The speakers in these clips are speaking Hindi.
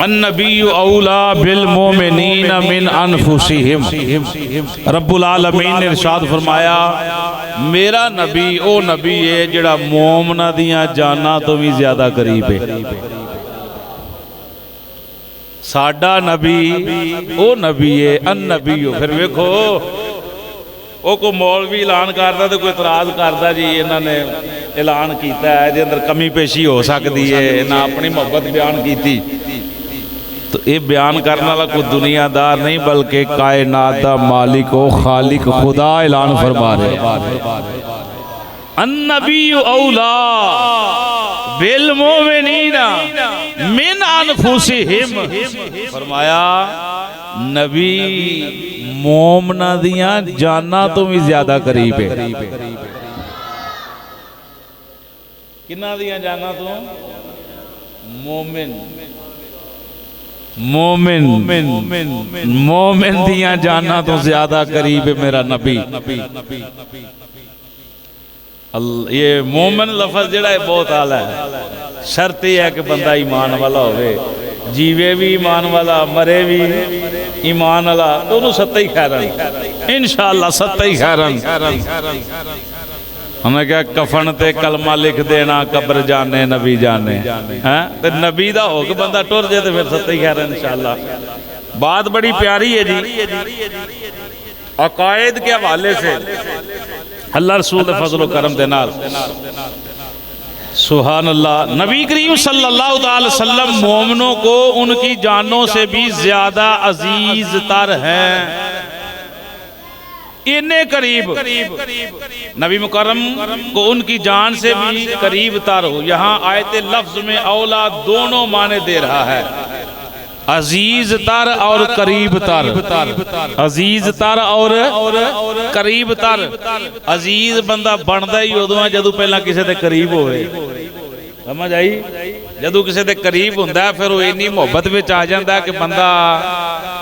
अन्नबी औला बिल मोमिनीन मिन अनफुसिहिम। रब्बुल आलमीन ने इरशाद फरमाया मेरा नबी ओ नबी है जिहड़ा मोमना दियां जाना तो भी ज्यादा करीब है। साडा नबी ओ नबी है अन्नबी हो। फिर वेखो वो कोई मौलवी ऐलान करता तो कोई इतराज करता जी इन्होंने ऐलान किया है ये अंदर कमी पेशी हो सकती है, इन्हें अपनी मोहब्बत बयान की। तो ये बयान करने वाला कोई दुनियादार नहीं बल्कि कायनात दा मालिक ओ खालिक खुदा ऐलान फरमा रहे अन्नबी औला बिल मोमिनीना मिन अनफुसिहिम। फरमाया नबी मोमना दियां जाना तो भी ज्यादा करीब है। किन्ना दियां जाना तो मोमिन मोमिन मोमिन दियां जाना तो ज्यादा करीब है मेरा नबी। ये मोमिन लफज जिहड़ा है बहुत आला है। शर्त यह है कि बंदा ईमान वाला होवे, जीवे भी ईमान वाला मरे भी ईमान वाला, दोनों सत्ता ही खैरन इंशाअल्लाह सत्ता ही खैरन। हमें क्या कफन ते कलमा लिख देना कब्र जाने नबी जाने हैं तो नबी दा हो के बंदा टुर जाए तो फिर सत्ता ही खैरन इंशाअल्लाह। बात बड़ी प्यारी है जी। अकायद के हवाले से अल्लाह रसूल दे फजल करम दे नाल सुभान अल्लाह नबी करीम सल्लल्लाहु अलैहि वसल्लम मोमिनों को उनकी जानों से भी ज्यादा अजीज तर हैं। इन्ने करीब नबी मुकर्रम को उनकी जान से भी करीब तर हो। यहाँ आयते लफ्ज में औला दोनों माने दे रहा है, अजीज तर और करीब तर। अजीज तर और करीब तर। अजीज बंदा बनता ही उदों जदों पहला किसी के करीब होवे, समझ आई। जदों किसी के करीब हुंदा फिर वो इन्नी मुहब्बत में आ जाता है कि बंदा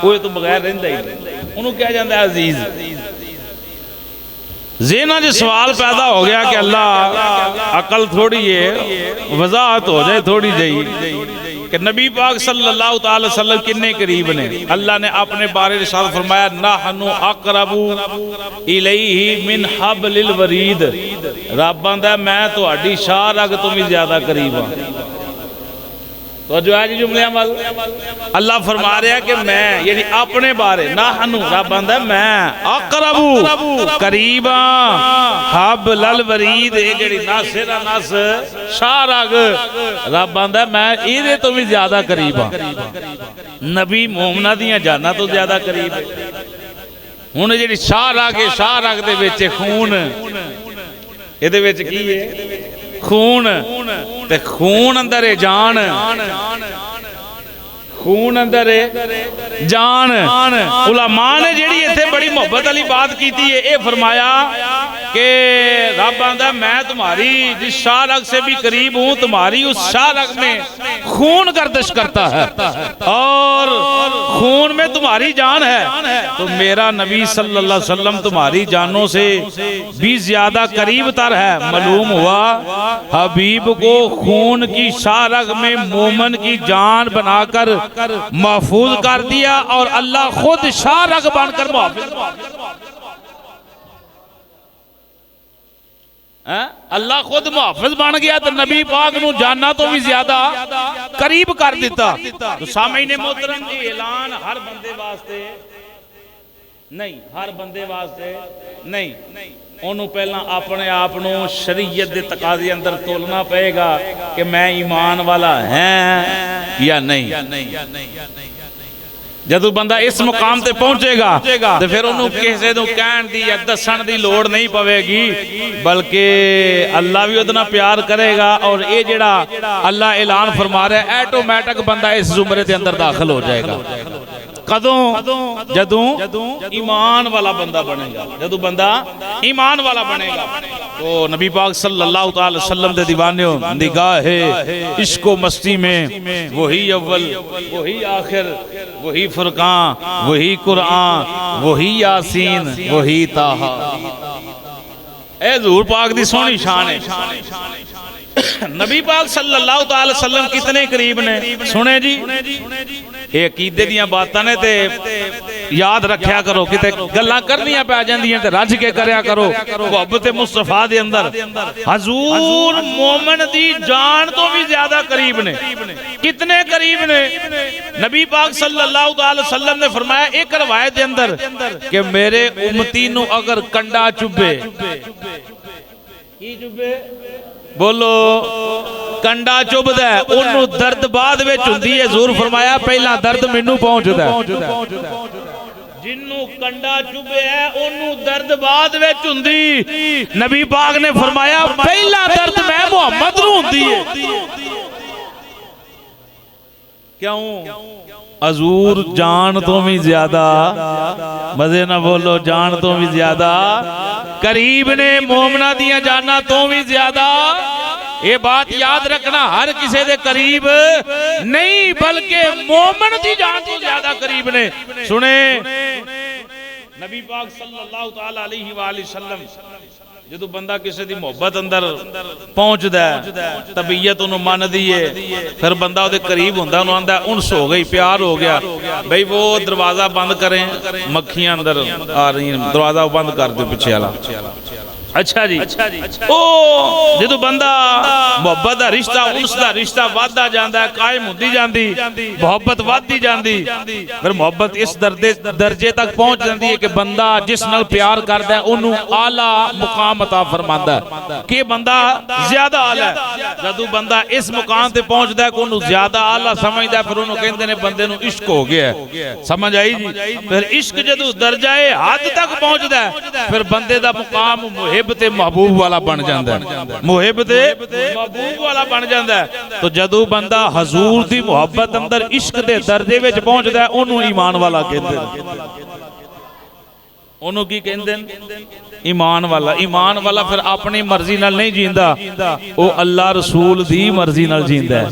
वो तो बगैर रहिंदा ही नहीं, उन्हों कहा जाता है अजीज। ज़हन च सवाल पैदा हो गया कि अल्लाह अकल थोड़ी है, वजाहत हो जाए थोड़ी जी कि नबी पाक सल्लल्लाहु अलैहि वसल्लम किन्ने करीब ने। अल्लाह ने अपने बारे इरशाद फरमाया नहनु अक़रबु इलैहि मिन हब्लिल वरीद। रब आंदा मैं तुहाडी शाह रग तो भी ज्यादा करीब हाँ। तो जो आज जुमले अमल अल्लाह फरमा रहा कि मैं यानी अपने बारे नहनु रब आंदा मैं अक़रबु करीब हब्लिल वरीद जेड़ी नस है नस शाह रग रब आंदा मैं इहदे तो भी ज्यादा करीब हाँ। नबी मोमना दियां जाना तो ज्यादा करीब है। हुण जिहड़ी शाह रग दे विच खून इहदे विच की है खून ते खून अंदर है जान, खून अंदर है जान। उलमा ने जेड़ी इत्थे बड़ी मोहब्बत वाली बात की है ये फरमाया कि रब आंदा मैं तुम्हारी जिस शाह रग से भी करीब हूँ तुम्हारी उस शाह रग में खून गर्दिश करता है और खून में तुम्हारी जान है। तो मेरा नबी सल्लल्लाहु अलैहि वसल्लम तुम्हारी जानों से भी ज्यादा करीब तर है। मालूम हुआ हबीब को खून की शाह रग में मोमन की जान बनाकर महफूज कर दिया और अल्लाह खुद शाह रग बनकर महफूज अल्लाह खुद मुहाफिज बन गया तो नबी पाक नू जाना तो भी ज्यादा करीब कर दिता। तो सामईने मोहतरम ऐलान हर बंदे वास्ते नहीं, हर बंदे वास्ते नहीं, उन्होंने पहला अपने आप को शरीयत के तकाजे अंदर तोलना पड़ेगा कि मैं ईमान वाला है या नहीं। जदों बंदा इस मुकाम ते पहुंचेगा तो फिर उन्होंने किसी को कहण दी या दसन की लोड़ नहीं पवेगी बल्कि अल्लाह भी उहदे नाल प्यार करेगा। और ये जिहड़ा अल्लाह ऐलान फरमा रहा है ऐटोमैटिक बंदा इस जुमरे के अंदर दाखिल हो जाएगा। कदों जदों ईमान वाला बंदा बनेगा, जदों बंदा ईमान वाला बनेगा। तो नबी पाक सल्लल्लाहु अलैहि वसल्लम दे दीवाने निगाहे इश्को मस्ती में वही अव्वल वही आखिर वही फुरकान वही कुरान वही यासीन वही ताहा। ए हजूर पाक दी सोहनी शान है। नबी पाक सल्लल्लाहु अलैहि वसल्लम कितने करीब ने सुने जी। ये अकीदे दी बातां ने ते याद रखा करो, किते गल्लां करनियां पै जांदियां ते रज के करया करो। मुहब्बत मुस्तफा दे अंदर हजूर मोमिन दी जान तो भी ज्यादा करीब ने। कितने करीब ने? नबी पाक सल्लल्लाहु अलैहि वसल्लम ने फरमाया एक रवायत दे अंदर कि मेरे उम्मती नु अगर कंडा चुभे, की चुभे बोलो, कंडा चुभदा है ओनू दर्द बाद विच हुंदी है। ज़रूर फरमाया पहला दर्द मैनू पहुंचदा है। जिन्नू कंडा चुभे है ओनू दर्द बाद विच हुंदी। नबी पाक ने फरमाया पहला दर्द मैं मुहम्मद नू हुंदी है। क्यों? हजूर जान तो भी ज्यादा, मजे ना बोलो, जान तो भी ज्यादा करीब ने, मोमना दिया जाना तो भी ज्यादा। ये बात याद रखना, हर किसी दे करीब नहीं बल्कि मोमन की जान तो ज्यादा करीब ने। सुने नबी पाक सल्लल्लाहु तआला अलैहि वसल्लम जो बंदा किसी की मुहब्बत अंदर पहुंचता है, तबीयत उन्होंने मनदी है, फिर बंदा उसके करीब होंदा, उन्होंने आंदा उनस हो गई, प्यार हो गया। भाई वो दरवाजा बंद करें, मक्खियां अंदर आ रही हैं, दरवाजा बंद कर दो पीछे वाला। अच्छा जी, ओ जो बंदा मुहब्बत का रिश्ता, उसका रिश्ता वादा जाता है, कायम होती जाती, मुहब्बत वादी जाती, फिर मुहब्बत इस दर्जे तक पहुंच जाती है कि बंदा जिस नाल प्यार करता है उन्होंने आला मुकाम अता फरमांदा है कि बंदा ज्यादा आला है। जदों बंदा इस मुकाम ते पहुंचता है कि उन्होंने ज्यादा आला समझदा, फिर उन्होंने कहते हैं बंदे नूं इश्क हो गया। समझ आई जी? फिर इश्क जदों दर्जाए हद तक पहुंचता है, फिर बंदे दा मुकाम मुहिब ते महबूब वाला बन जाता है, मुहिब ते महबूब वाला बन जाता है। तो जदों बंदा हजूर दी मुहब्बत अंदर इश्क दे दर्जे विच पहुंचदा है, ओनू ईमान वाला कहंदे ने। ओनू की कहंदे ने? ईमान वाला। ईमान वाला फिर अपनी मर्जी नाल नहीं जींदा, वो अल्लाह रसूल दी मर्जी नाल जींदा है,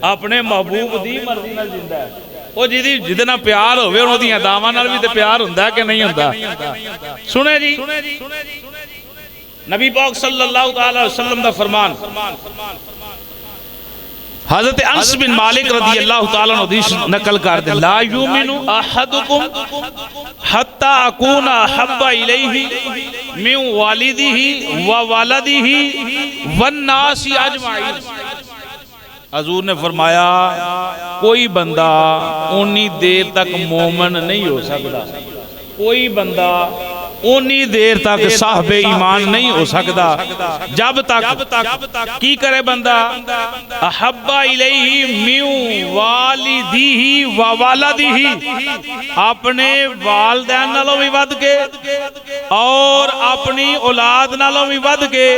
अपने महबूब दी मर्जी नाल जींदा है। वो जिहदे नाल प्यार होवे उहदियां दावां नाल भी ते प्यार हुंदा कि नहीं हुंदा? सुने जी, नबी पाक सल्लल्लाहु अलैहि वसल्लम दा फरमान, हज़रत अनस बिन मालिक रज़ी अल्लाह तआला अन्हु हदीस नकल कर दे, ला युमिनु अहदुकुम हत्ता अकूना हब्बा इलैहि मिन वालिदिही व वलदिही वन नासी अजमाइन। हजूर ने फरमाया कोई बंदा उन्नी देर तक मोमन नहीं हो सकता, कोई बंदा उन्नी देर तक साहबे ईमान नहीं हो सकता जब तक की करे बंदा अहब्बा इलैहि मिन वालिदिही व वलदिही, अपने वालिदैन नालों भी वध के और अपनी औलाद नालों भी वध के,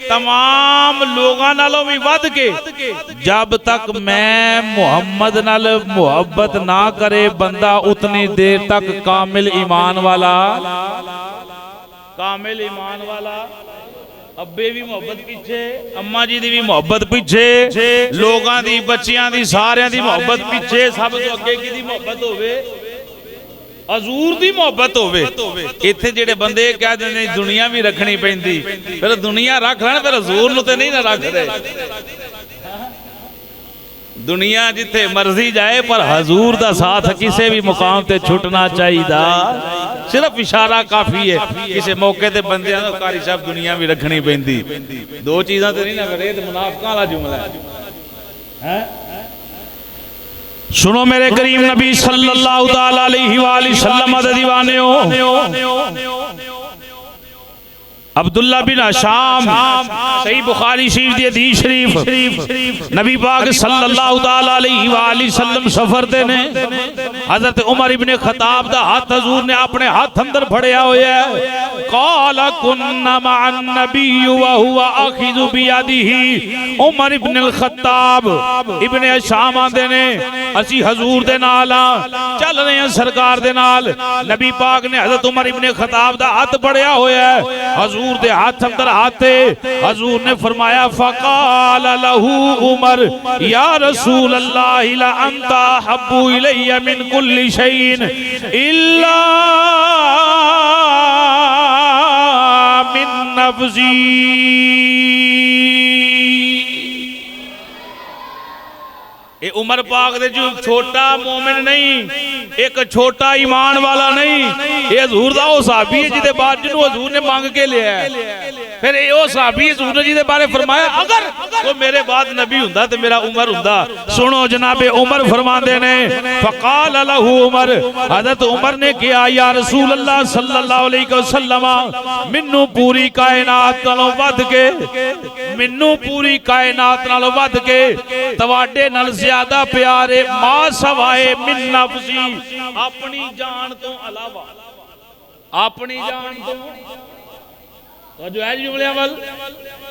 तमाम लोगों नालों भी वध के, जब तक मैं मुहम्मद नाल मुहब्बत ना करे बंदा उतनी देर तक कामिल ईमान वाला, कामिल ईमान वाला। अब्बे भी मोहब्बत पीछे, अम्मा जी दी भी मोहब्बत पीछे, लोगां दी, बच्चियां दी, सारियां दी मोहब्बत पीछे, सब तो अगे की दी मोहब्बत होवे, हजूर दी मोहब्बत होवे। इत्थे जेड़े बंदे कह देंदे दुनिया भी रखनी पैंदी, फिर दुनिया रख लैण, फिर हजूर नूं ते नहीं ना रखदे। दुनिया जिथे मर्जी जाए पर हजूर दा साथ किसी भी मुकाम ते छुटना चाहिए। सिर्फ इशारा काफी है, किसी मौके ते बंदे कारी साहब दुनिया भी रखनी पैंदी, दो चीज़ां ते नहीं ना करे, तो मुनाफिकां वाला जुमला है। सुनो मेरे करीम नबी सल्लल्लाहु तआला अलैहि वसल्लम दे दीवानेओ, अब्दुल्ला बिन हशाम सही बुखारी शरीफ दी हदीस शरीफ, नबी पाक सल्लल्लाहु तआला अलैहि वसल्लम सफर दे ने, हजरत उमर इब्ने खत्ताब दा हाथ हजूर ने अपने हाथ अंदर फड़िया होया है। क़ाल कुन्ना मअन नबी व हुवा आखिज़ु बियदिही, उमर इब्न अल खत्ताब इब्ने हशाम आंदे ने असी हजूर दे नाल चल रहे हैं, सरकार दे नाल। नबी पाक ने हजरत उमर इब्ने खत्ताब दा हाथ फड़िया होया है, हजूर दे हाथ अंदर आते हजूर ने फरमाया फ़क़ाल लहू उमर या रसूल अल्लाह ला अंता हब्बु इलैया मिन कुल्ली शैइन इल्ला मिन नफ्सी। ये उमर पाक दे जो छोटा मोमिन नहीं, एक छोटा ईमान वाला नहीं, ये हजूर दा ओ सहाबी है जिदे बाद जिन्हों हजूर ने मांग के लिया है। फिर ये ओ सहाबी हजूर ने जिदे बारे फरमाया अगर वो मेरे बाद नबी हुंदा ते मेरा उमर हुंदा। सुनो जनाबे उमर फरमांदे ने फकाल लहू उमर, हजरत उमर ने कहा या रसूल अल्लाह सल्लल्लाहु अलैहि वसल्लम मिन्नू पूरी कायनात नालों वध के, मिन्नू पूरी कायनात नालों वध के तवाडे नाल ज्यादा प्यारे मां सवाए मिन नफ्सी, अपनी जान तो अलावा, अपनी जान तो जो है जुमले अमल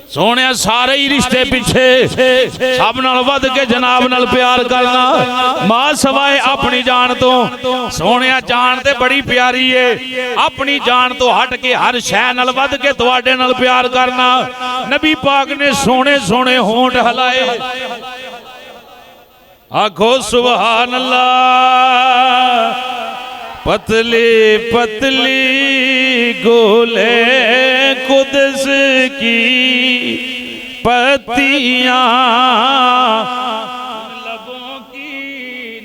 सोने सारे ही रिश्ते पिछे सब नाल वध के जनाब नाल प्यार करना मां सवाए अपनी जान तो। सोने जान ते बड़ी प्यारी है, अपनी जान तो हट के हर शय नाल वध के तुहाडे नाल प्यार करना। नबी पाक ने सोने सोने होंठ हलाए, आखो सुभान अल्लाह। पतली पतली गोले कुदस की पत्तियां, लबों की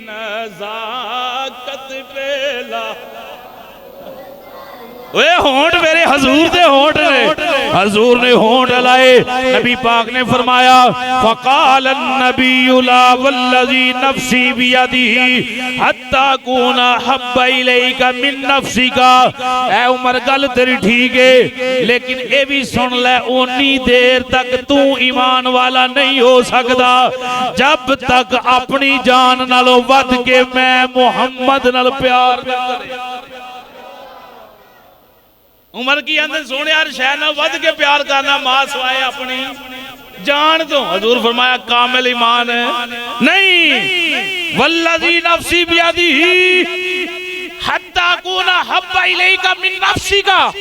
नजाकत पेला। वे होंठ मेरे हजूर दे होंठ ने, हजूर ने होंठ लाए। नबी पाक ने फरमाया फकाल नबी ला वल्लजी नफ्सी बियदिही हत्ता कुना हब्बा इलैका मिन नफ्सिका। ऐ उमर गल तेरी ठीक है, लेकिन ये भी सुन ले ओनी देर तक तू ईमान वाला नहीं हो सकता जब तक अपनी जान नालों वध के मैं मुहम्मद नाल प्यार ना करे। उमर की अंदर सोने हर शय नाल वध के प्यार करना मां सवाए अपनी जान तो। हजूर फरमाया कामिल ईमान है नहीं, वल्लजी नफ्सी बियदिही हत्ता कुना हब्बा इलैका मिन नफ्सिका,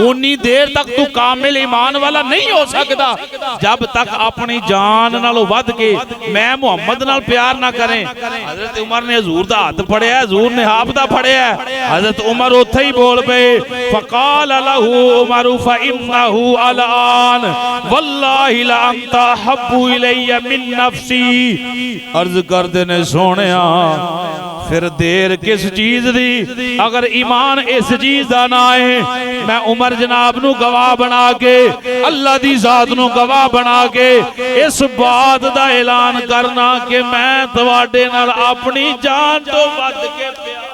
उन्नी देर तक तू कामिल ईमान वाला नहीं हो सकता जब तक अपनी जान नालों वध के मैं मुहम्मद नाल प्यार ना करें। हजरत उमर ने हजूर दा हाथ फड़िया, हजूर ने आप दा फड़िया। हजरत उमर उत्थे ही बोल पे फकाल लहू उमर फइन्नहु अलान वल्लाहि ला अंता हब्बु इलैया मिन नफ्सी। अर्ज करदे ने सोनिया फिर देर किस चीज दी, अगर ईमान इस चीज दा ना है मैं उमर जनाब नू गवाह बना के अल्लाह दी जात नू गवाह बना के इस बात दा ऐलान करना कि मैं तुहाडे नाल अपनी जान तो वध के प्यार।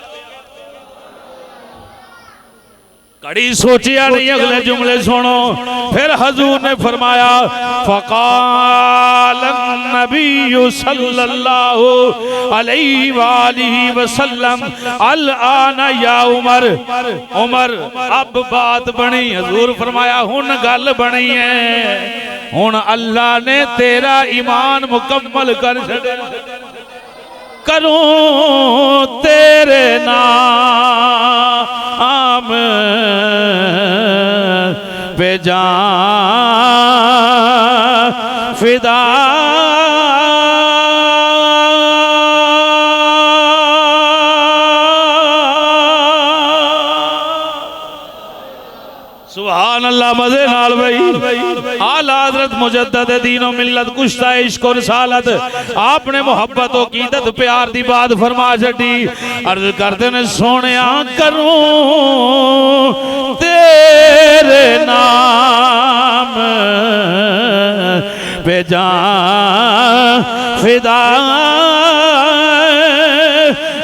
कड़ी सोचिया नहीं, अगले जुमले सुनो। फिर हजूर ने फरमाया फकाल नबी सल्लल्लाहु अलैहि वसल्लम अल आना या उमर। उमर अब बात बनी, हजूर फरमाया हुन गल बनी है, हुन अल्लाह ने तेरा ईमान मुकम्मल कर छड़े। करूं तेरे नाम पे जान फिदा, सुभान अल्लाह। मजे नाल भाई आला हज़रत मुजद्दद दीनो मिल्लत कुश्ता इश्क और रिसालत आपने मोहब्बत और कीदत प्यार दी बात फरमा छड़ी। अर्ज करते ने सोनिया करूं तेरे नाम पे जान फिदा,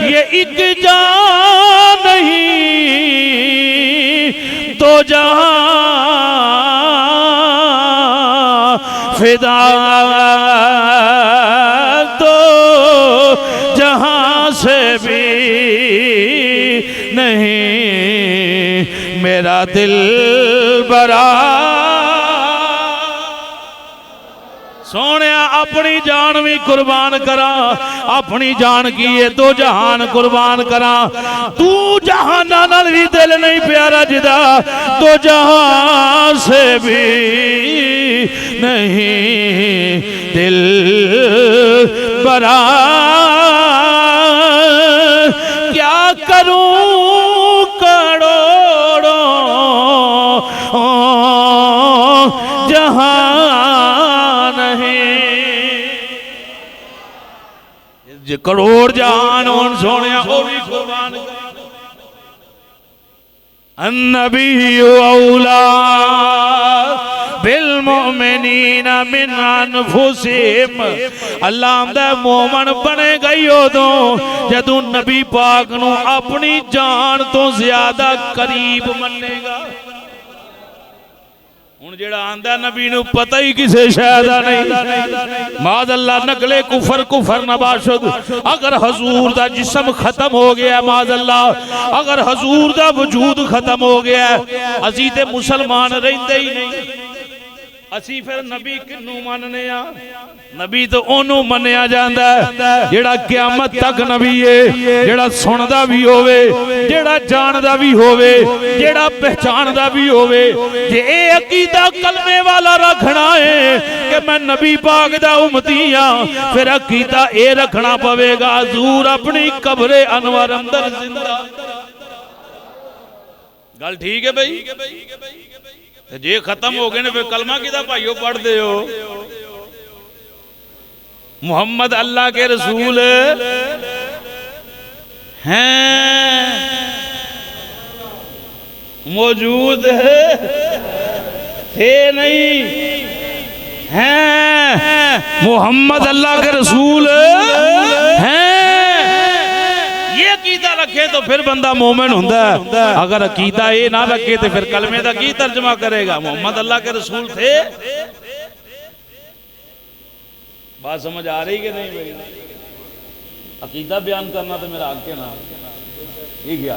ये एक जान नहीं तो जहां फिदा, तो जहां से भी नहीं मेरा दिल बरा। सोने अपनी जान भी कुर्बान करा, अपनी जान की है दो जहान कुर्बान करा। तू जहाना नाल भी दिल नहीं प्यारा जिदा, दो जहान से भी नहीं दिल बरा। क्या करूं करोड़ों जहां नहीं। करोड़ जहान होन सोने वो भी कुर्बान कर। अन्नबी औला बिल मोमिनीना मिन अनफुसिहिम। अल्लाह आंदा मोमन बने गई उदों जदों नबी पाक नूं अपनी जान तो ज्यादा करीब मन्नेगा। हुण जेड़ा आंदा नबी नूं पता ही किसे शै दा नहीं। माज़ अल्लाह नकले कुफर कुफर नबाशद। अगर हजूर दा जिस्म खत्म हो गया माज़ अल्लाह, अगर हजूर दा वजूद खत्म हो गया, असी ते मुसलमान रहिंदे ही नहीं। असी फिर नबी किनू मनने आ? नबी तो ओनू मन्निया जांदा है जेड़ा क़यामत तक नबी है, जेड़ा सुनदा भी होवे, जेड़ा जानदा भी होवे, जेड़ा पहचानदा भी होवे। जे ए अकीदा कलमे वाला रखना है कि मैं नबी पाक दा उम्मती हां, फिर अकीदा ए रखना पवेगा हजूर अपनी कब्रे अनवर अंदर जिंदा। गल ठीक है भाई? जे खत्म हो गए ने फिर कलमा किदा भाइयों पढ़ते हो? मुहम्मद अल्लाह के रसूल हैं, मौजूद है, थे नहीं हैं। मुहम्मद अल्लाह के रसूल हैं, ये अकीदा रखे तो फिर बंदा मोमिन हुंदा है। अगर अकीदा ये ना रखे तो फिर कलमे का की तर्जमा करेगा? मोहम्मद अल्लाह के रसूल थे। बात समझ आ रही कि नहीं भाई? अकीदा बयान करना तो मेरा हक है ना। ठीक है,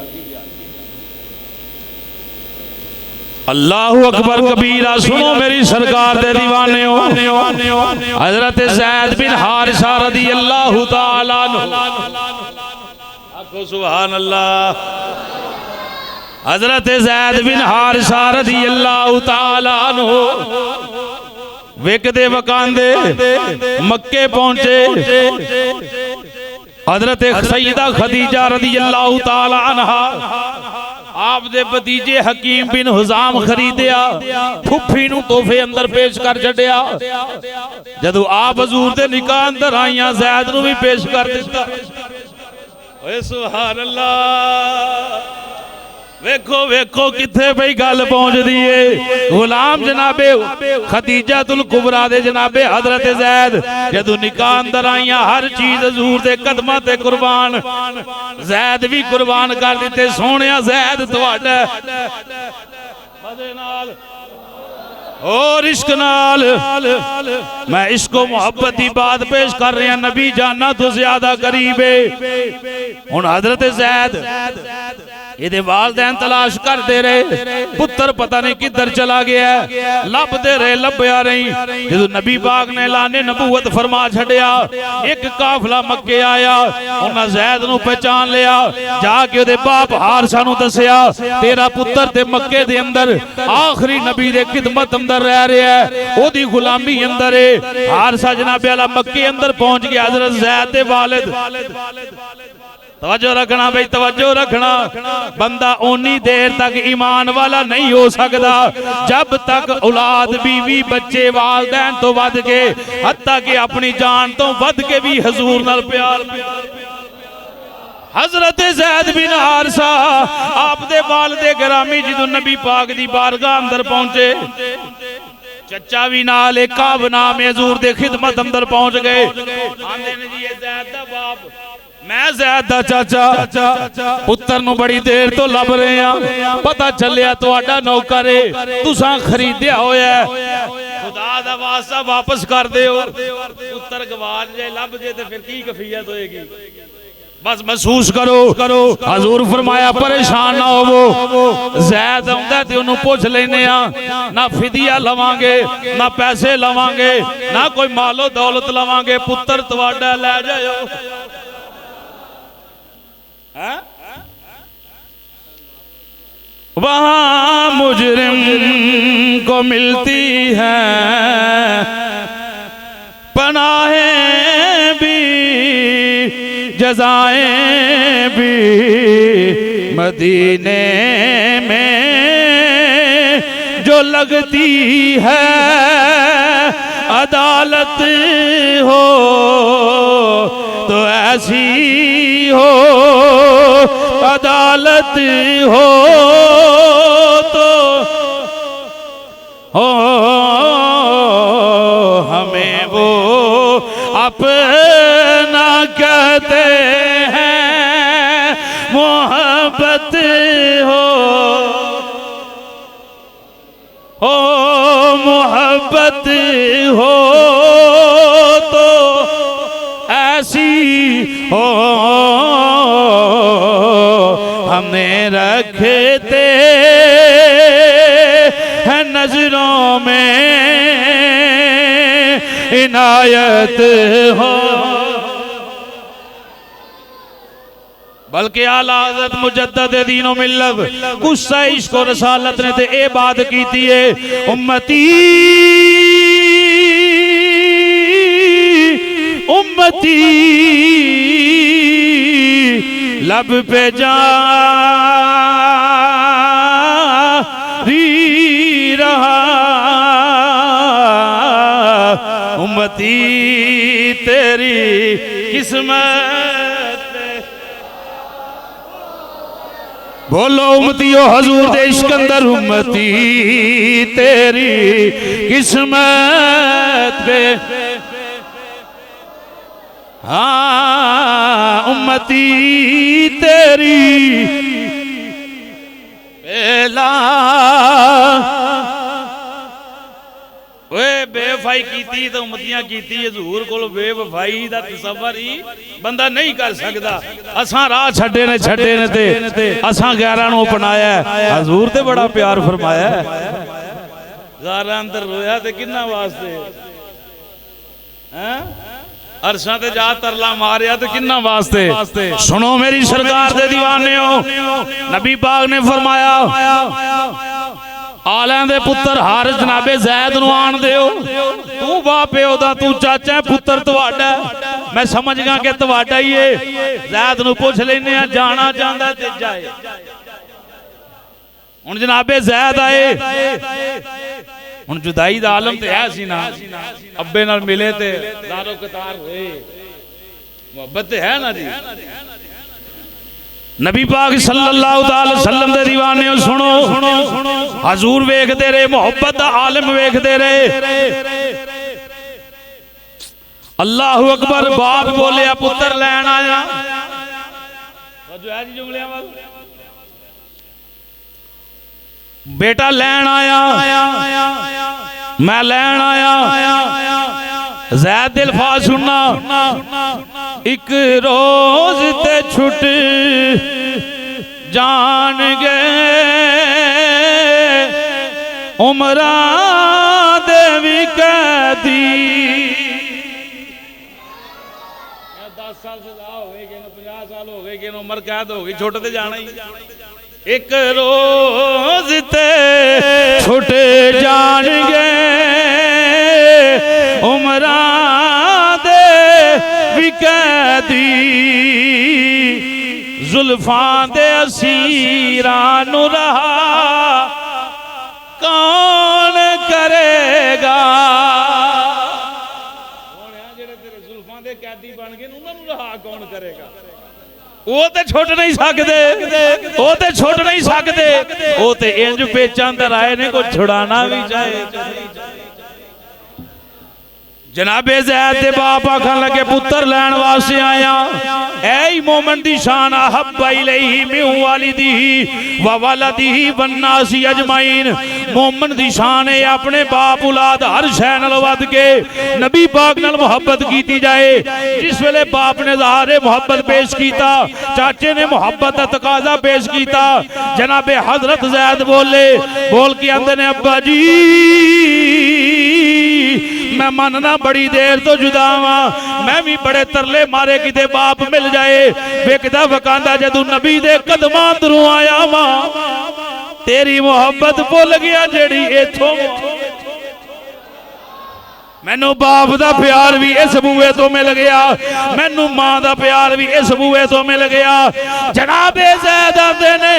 अल्लाहु अकबर कबीरा। सुनो मेरी सरकार दे दीवाने हो, हजरत ज़ैद बिन हारिसा रज़ी अल्लाह तआला अन्हु। सुभान अल्लाह। हजरत ज़ैद बिन हारिसा रज़ी अल्लाह तआला अन्हु वेकदे वकांदे मक्के पहुंचे। हजरत सैयदा खदीजा रज़ी अल्लाह तआला अन्हा आप दे भतीजे हकीम बिन हुजाम खरीदिया, फुफी नूं तोहफे अंदर पेश कर छड्डिया। जदों आप हजूर दे निकाह अंदर आईयां, ज़ैद नूं भी पेश कर दिता। ओए सुभान अल्लाह। वेखो वेखो किथे भाई गल पहुंचदी है। गुलाम जनाबे खदीजातुल कुबरा दे जनाबे हजरत ज़ैद जदों निकाह अंदर आईयां, हर चीज हजूर दे कदमां ते कुर्बान। ज़ैद भी कुर्बान कर दिते। सोहणिया ज़ैद तुहाडा मदे नाल और इश्क नाल मैं इश्को मोहब्बत की बात पेश कर रहा। नबी जाना तो ज्यादा करीब है। हुण हजरत ज़ैद ये वालदैन तलाश करते रहे, पुत्र पता नहीं किधर चला गया, लभते रहे, लभया नहीं। जदों नबी पाक ने ऐलाने नबूवत फरमा छड़िया, एक काफिला मक्के आया, उन्हें ज़ैद नूं पहचान लिया। जाके उहदे बाप हारिसा नूं दसिया, तेरा पुत्र ते मक्के दे अंदर आखिरी नबी दे खिदमत अंदर रह रहा है, ओदी गुलामी अंदर है। हारिसा जनाबे वाला मक्के अंदर पहुंच गया। हजरत ज़ैद दे वालिद, तवज्जो रखना भाई, तवज्जो रखना। बंदा ओनी देर तक ईमान वाला नहीं हो सकता जब तक औलाद, बीवी, बच्चे, वालदैन तो वध के, हत्ता कि अपनी जान तो वध के भी हजूर नाल प्यार। हजरत ज़ैद बिन हारिसा आप दे वालिद गिरामी जदों नबी पाक दी बारगाह अंदर पहुंचे, चचा भी नाल एक काब नाम हजूर दे खिदमत अंदर पहुंच गए। आंदे ने जी ये ज़ैद दा बाप, मैं ज़ैद दा चाचा, पुत्र नूं बड़ी देर तो लब रहे हैं, पता चलिया तुहाडा नौकर है, तुसां खरीदिया होया, खुदा दा वास्ता वापस कर दिओ। पुत्र गवाच जाए, लब जाए तो फिर की कफियत होएगी? बस महसूस करो। हजूर फरमाया परेशान ना होवो, ज़ैद आउंदा ते ओनू पुछ लेने आ, ना फिदिया लवांगे, ना पैसे लवांगे, ना कोई मालो दौलत लवांगे, पुत्र तुहाडा ले जाओ। वहां मुजरिम को मिलती है पनाहें भी, जज़ाएं भी, मदीने में जो लगती है अदालत अदालत हो तो ऐसी हो, अदालत हो तो हो हमें वो अपना कहते हैं, मोहब्बत हो मोहब्बत हो तो ऐसी हो, हमें रखते हैं नजरों में इनायत हो। बल्कि आला हज़रत मुजद्दद दीन व मिल्लत गुस्सा इश्क और रसालत ने ते ए बात की थी, उम्मती उम्मती लब पे जारी रहा, उम्मती तेरी किस्मत, बोलो उम्मतियों हजूर दे इश्क अंदर, उम्मती तेरी किस्मत पे, हाँ उम्मती तेरी बेला बेवफाई की तो उम्मतियां की हजूर को बेवफाई का तसव्वुर ही बंदा नहीं कर सकता। असा राह छड्डे ने ते असा गैरां नूं अपनाया, हजूर ते बड़ा प्यार फरमाया, गारां अंदर रोया ते किन्ना वास्ते, हैं अरशा ते जा तरला मारिया तो किन्ना वास्ते। सुनो मेरी सरकार दे दीवाने हो, नबी पाक ने फरमाया आलियां दे पुत्र हर जनाबे जैद नूं आण दिओ, तू बाप प्यो दा तू चाचा पुत्र तुहाडा, मैं समझ गया कि तुहाडा ही है, जैद नूं पुछ लैने आ जाना चाहंदा ते जाए। हुण जनाबे जैद आए, हुण जुदाई दा आलम ते है सी ना, अब्बे नाल मिले ते दारो कतार होए, मोहब्बत ते है ना जी। नबी पाक सल्लल्लाहु अलैहि वसल्लम दे दीवाने हो, सुनो हजूर वेखदे रहे, मोहब्बत दा आलम वेखदे रहे। अल्लाहु अकबर, बाप बोलिया पुत्र लैन आया, बेटा लैन आया, मैं लैन आया, ज़ैद दिल फा सुनना, एक रोज ते छुट जान गए उमरा देवी कैदी, 10 साल सजा हो गई, 50 साल हो गए, उम्र कैद हो गई, छुट ते जाना ही। एक रोज ते छुट जान गए उमरा दे विकैदी, जुल्फां दे असीरां नूं रहा कौन करेगा, जेड़े तेरे जुल्फां दे कैदी बन गए उन्हां नूं रहा कौन करेगा। वो ते छुट नहीं सकते, वो ते छुट नहीं सकते, वो ते इंज पेचां अंदर आए ने, कोई छुड़ाना भी चाहे। जनाबे ज़ैद दे बाप आखन लगे पुत्र लैन वास्ते आया, ऐ मोमिन दी शान अहब्बा इलैहि मिन वालिदिही व वलदिही वन्नासी अजमाइन, मोमिन दी शान है अपने बाप औलाद हर शै नाल वध के नबी पाक नाल मोहब्बत कीती जाए। जिस वेले बाप ने ज़हारे मोहब्बत पेश कीता, चाचे ने मोहब्बत दा तकाजा पेश कीता, जनाबे हजरत ज़ैद बोले, बोल के आंदे ने अब्बा जी मैं मनना बड़ी देर तो जुदा हाँ, मैं भी बड़े तरले मारे किते बाप मिल जाए, वेखदा वकांदा जदों नबी दे कदमां अंदरों आया वा, तेरी मोहब्बत भुल गया जेड़ी इथों मैनू बाप दा प्यार भी इस बूए तो मिल गया, मैनू मां दा प्यार भी इस बूए तो मिल गया। जनाबे ज़ैद आते ने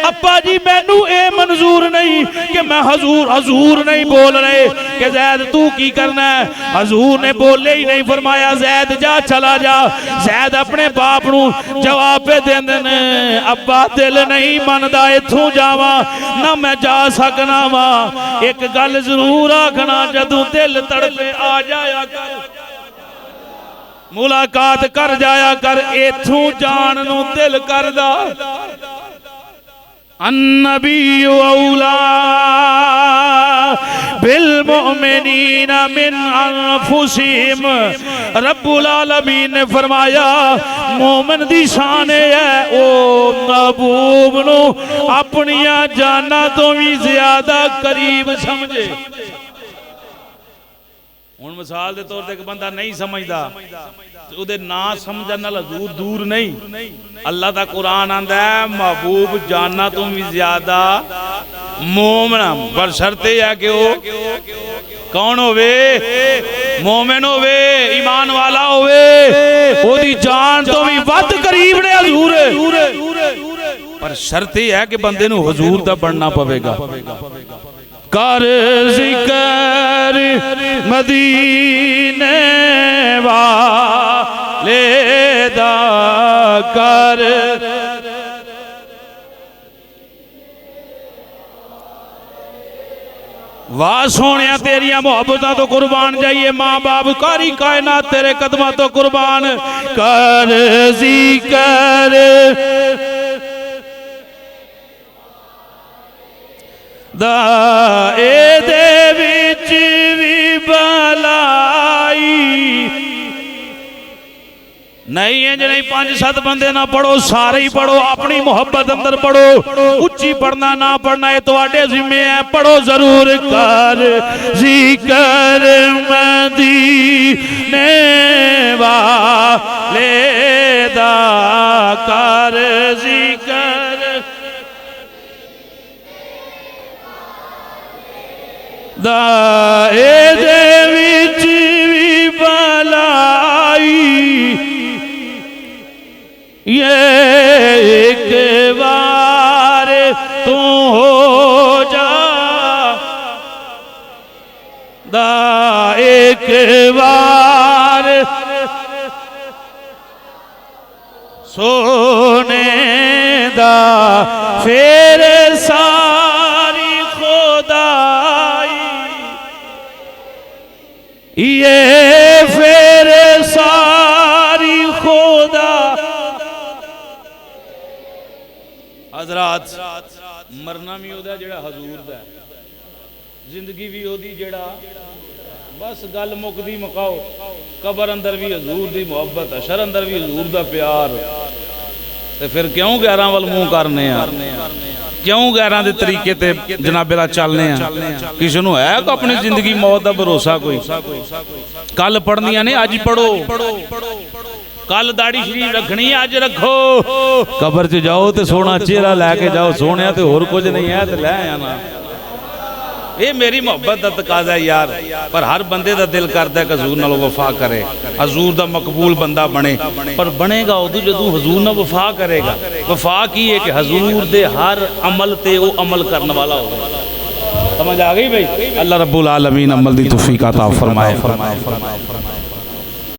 अब्बा जी मैनू ए मंजूर नहीं कि मैं हजूर हजूर नहीं बोल रहे कि ज़ैद तू की करना है। हजूर ने बोले ही नहीं, फरमाया ज़ैद जा चला जा। ज़ैद अपने बाप नू जवाब पे देंदे ने अब्बा दिल नहीं मनदा इथों जावा ना मैं जा सकना वा। एक गल जरूर आखना जदों दिल तड़ आ जाया कर, मुलाकात कर जाया कर, इथों जान नू दिल करदा। अन्नबी औला बिल मुमिनीना मिन अनफुसिहिम। रब्बुल आलमीन ने फरमाया मोमिन दी शान है ओ महबूब नू अपनियां जाना तो भी ज्यादा करीब समझे। हुण मिसाल के तौर पर एक बंदा नहीं समझदा उहदे ना समझण नाल हजूर दूर नहीं। अल्लाह दा कुरान आंदा है महबूब जाना तो भी ज्यादा मोमिन, पर शर्त यह है कि वो कौन होवे, मोमिन होवे, ईमान वाला होवे, ओदी जान तो भी वध करीब ने हजूर। पर शर्त यह है कि बंदे नू हजूर दा बनना पवेगा। कर जिक्र मदीने वाले दा कर, वाह सोनिया तेरिया मोहब्बतां तो कुर्बान जाइए, माँ बाप कारी कायनात तेरे कदमां तो कुर्बान। कर जिक्र दा एदे विच भी भलाई नहीं है नहीं। 5-7 बंदे ना पढ़ो, सारे ही पढ़ो, अपनी मोहब्बत अंदर पढ़ो। उच्ची पढ़ना ना पढ़ना ये तुम्हारे जिम्मे है, पढ़ो जरूर। कर जिक्र मदीने वाले दा कर जिक्र दा एदे विच भी भलाई ये एक बार तू हो जा दा एक बार सोने दा फिर सारी खुदाई ये फिर सारी खुदा। हजरात मरना भी ओदा जेड़ा हजूर दा, जिंदगी भी ओदी जेड़ा बस गल मुकदी मुकाओ। कबर अंदर भी हजूर दी मोहब्बत, हशर अंदर भी हजूर दा प्यार। ते फिर क्यों गैरां वल मुंह करने आ, क्यों गैरां दे तरीके ते जनाबे दा चलने आ। किसी नूं है को अपनी जिंदगी मौत दा भरोसा कोई? कल पढ़नियां ने अज पढ़ो, कल दाढ़ी शरीफ रखनी है अज रखो। कबर च जाओ तो सोना चेहरा लैके जाओ, सोने तो होर कुछ नहीं है तो लै आना। ये मेरी मोहब्बत का तकाजा यार। पर हर बंदे का दिल करता है कि हजूर नाल वफा करे, हजूर का मकबूल बंदा बने। पर बनेगा उदू जदों हजूर नाल वफा करेगा। वफा की है कि हजूर दे हर अमल ते वो अमल करने वाला हो। समझ आ गई भाई? अल्लाह रब्बुल आलमीन अमल दी तौफीक अता फरमाए।